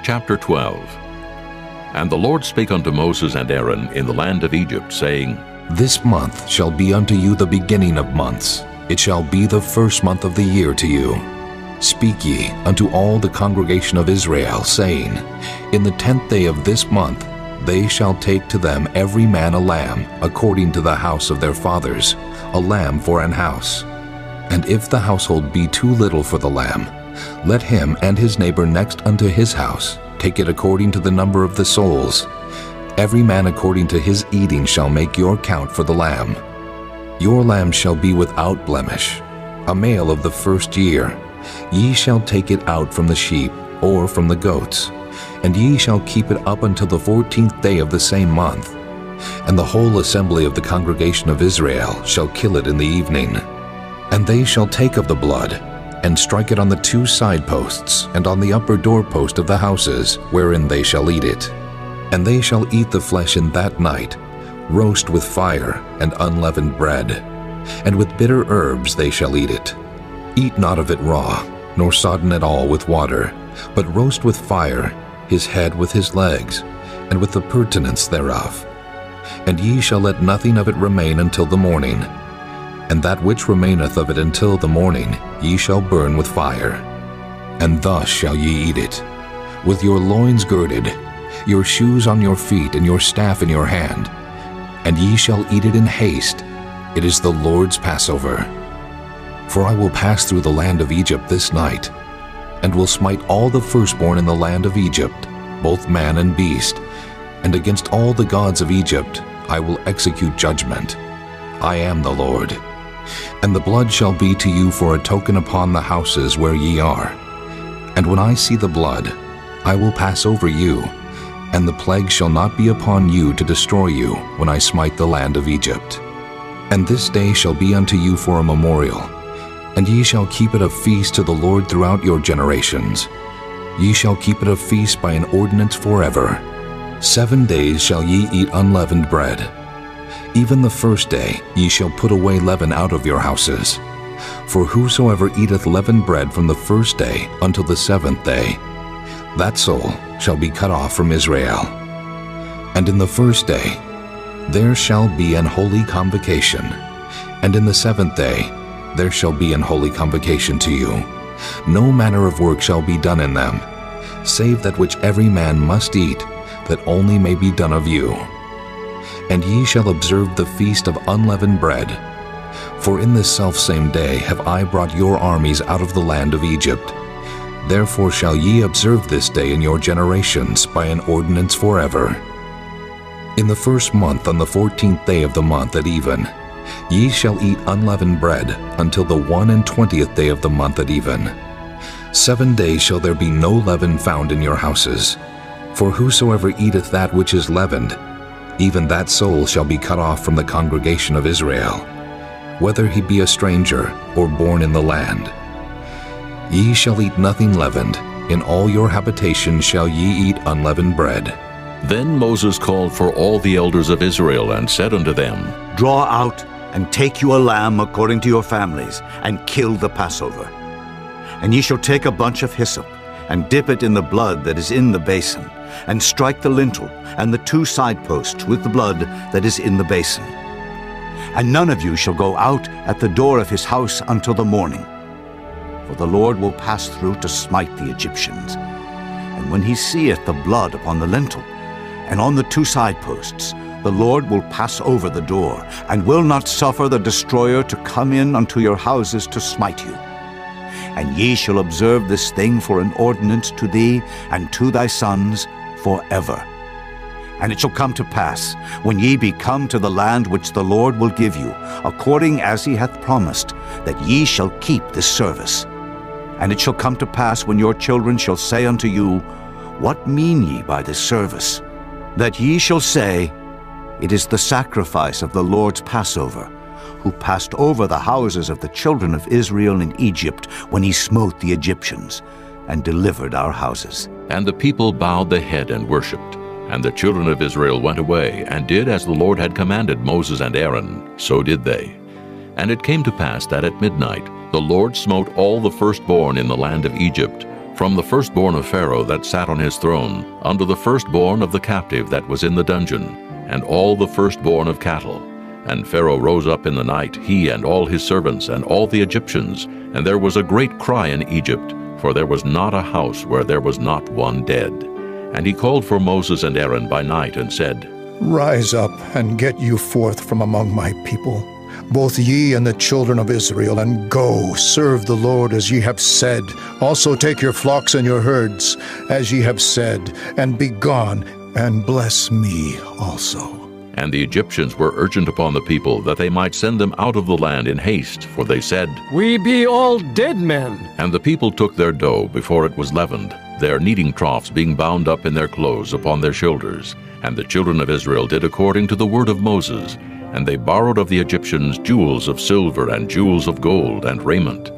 Chapter 12. And the Lord spake unto Moses and Aaron in the land of Egypt, saying, This month shall be unto you the beginning of months. It shall be the first month of the year to you. Speak ye unto all the congregation of Israel, saying, In the 10th day of this month they shall take to them every man a lamb, according to the house of their fathers, a lamb for an house. And if the household be too little for the lamb, let him and his neighbor next unto his house take it according to the number of the souls. Every man according to his eating shall make your count for the lamb. Your lamb shall be without blemish, a male of the first year. Ye shall take it out from the sheep or from the goats, and ye shall keep it up until the 14th day of the same month. And the whole assembly of the congregation of Israel shall kill it in the evening. And they shall take of the blood, and strike it on the 2 side posts, and on the upper doorpost of the houses, wherein they shall eat it. And they shall eat the flesh in that night, roast with fire and unleavened bread, and with bitter herbs they shall eat it. Eat not of it raw, nor sodden at all with water, but roast with fire his head with his legs, and with the purtenance thereof. And ye shall let nothing of it remain until the morning. And that which remaineth of it until the morning ye shall burn with fire. And thus shall ye eat it, with your loins girded, your shoes on your feet, and your staff in your hand. And ye shall eat it in haste. It is the Lord's Passover. For I will pass through the land of Egypt this night, and will smite all the firstborn in the land of Egypt, both man and beast, and against all the gods of Egypt I will execute judgment. I am the Lord. And the blood shall be to you for a token upon the houses where ye are. And when I see the blood, I will pass over you, and the plague shall not be upon you to destroy you when I smite the land of Egypt. And this day shall be unto you for a memorial, and ye shall keep it a feast to the Lord throughout your generations. Ye shall keep it a feast by an ordinance forever. 7 days shall ye eat unleavened bread. Even the first day ye shall put away leaven out of your houses. For whosoever eateth leavened bread from the first day until the 7th day, that soul shall be cut off from Israel. And in the first day there shall be an holy convocation, and in the 7th day there shall be an holy convocation to you. No manner of work shall be done in them, save that which every man must eat, that only may be done of you. And ye shall observe the feast of unleavened bread. For in this selfsame day have I brought your armies out of the land of Egypt. Therefore shall ye observe this day in your generations by an ordinance forever. In the first month, on the 14th day of the month at even, ye shall eat unleavened bread until the 21st day of the month at even. 7 days shall there be no leaven found in your houses. For whosoever eateth that which is leavened, even that soul shall be cut off from the congregation of Israel, whether he be a stranger or born in the land. Ye shall eat nothing leavened. In all your habitations shall ye eat unleavened bread. Then Moses called for all the elders of Israel, and said unto them, Draw out and take you a lamb according to your families, and kill the Passover. And ye shall take a bunch of hyssop, and dip it in the blood that is in the basin, and strike the lintel and the 2 side posts with the blood that is in the basin. And none of you shall go out at the door of his house until the morning. For the Lord will pass through to smite the Egyptians. And when he seeth the blood upon the lintel, and on the 2 side posts, the Lord will pass over the door, and will not suffer the destroyer to come in unto your houses to smite you. And ye shall observe this thing for an ordinance to thee and to thy sons forever. And it shall come to pass, when ye be come to the land which the Lord will give you, according as he hath promised, that ye shall keep this service. And it shall come to pass, when your children shall say unto you, What mean ye by this service? That ye shall say, It is the sacrifice of the Lord's Passover, who passed over the houses of the children of Israel in Egypt when he smote the Egyptians, and delivered our houses. And the people bowed the head and worshipped. And the children of Israel went away, and did as the Lord had commanded Moses and Aaron, so did they. And it came to pass that at midnight the Lord smote all the firstborn in the land of Egypt, from the firstborn of Pharaoh that sat on his throne, unto the firstborn of the captive that was in the dungeon, and all the firstborn of cattle. And Pharaoh rose up in the night, he and all his servants, and all the Egyptians, and there was a great cry in Egypt, for there was not a house where there was not one dead. And he called for Moses and Aaron by night, and said, Rise up, and get you forth from among my people, both ye and the children of Israel, and go, serve the Lord as ye have said. Also take your flocks and your herds, as ye have said, and be gone, and bless me also. And the Egyptians were urgent upon the people, that they might send them out of the land in haste, for they said, We be all dead men. And the people took their dough before it was leavened, their kneading troughs being bound up in their clothes upon their shoulders. And the children of Israel did according to the word of Moses, and they borrowed of the Egyptians jewels of silver and jewels of gold and raiment.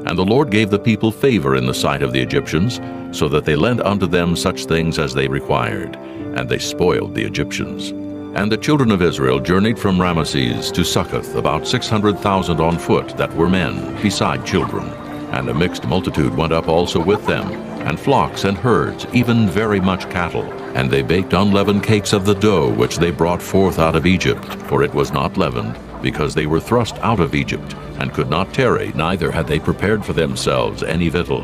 And the Lord gave the people favor in the sight of the Egyptians, so that they lent unto them such things as they required, and they spoiled the Egyptians. And the children of Israel journeyed from Ramesses to Succoth, about 600,000 on foot that were men, beside children. And a mixed multitude went up also with them, and flocks and herds, even very much cattle. And they baked unleavened cakes of the dough which they brought forth out of Egypt, for it was not leavened, because they were thrust out of Egypt, and could not tarry, neither had they prepared for themselves any victual.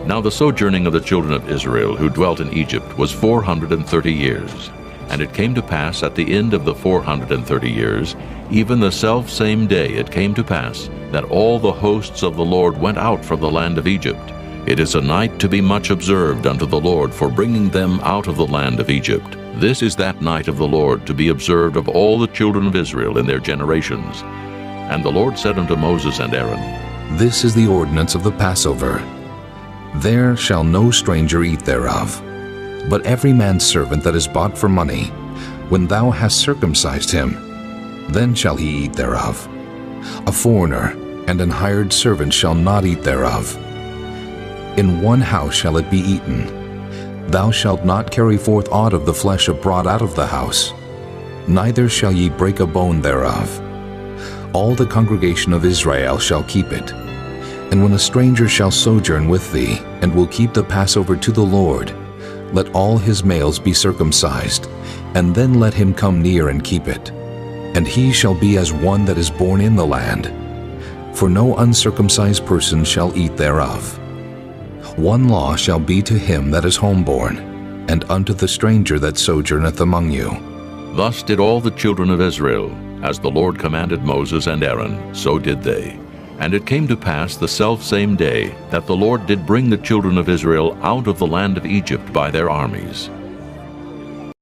Now the sojourning of the children of Israel who dwelt in Egypt was 430 years. And it came to pass at the end of the 430 years, even the selfsame day it came to pass, that all the hosts of the Lord went out from the land of Egypt. It is a night to be much observed unto the Lord for bringing them out of the land of Egypt. This is that night of the Lord to be observed of all the children of Israel in their generations. And the Lord said unto Moses and Aaron, This is the ordinance of the Passover. There shall no stranger eat thereof. But every man's servant that is bought for money, when thou hast circumcised him, then shall he eat thereof. A foreigner and an hired servant shall not eat thereof. In one house shall it be eaten. Thou shalt not carry forth aught of the flesh abroad out of the house, neither shall ye break a bone thereof. All the congregation of Israel shall keep it. And when a stranger shall sojourn with thee, and will keep the Passover to the Lord, let all his males be circumcised, and then let him come near and keep it. And he shall be as one that is born in the land, for no uncircumcised person shall eat thereof. One law shall be to him that is homeborn, and unto the stranger that sojourneth among you. Thus did all the children of Israel, as the Lord commanded Moses and Aaron, so did they. And it came to pass the selfsame day that the Lord did bring the children of Israel out of the land of Egypt by their armies.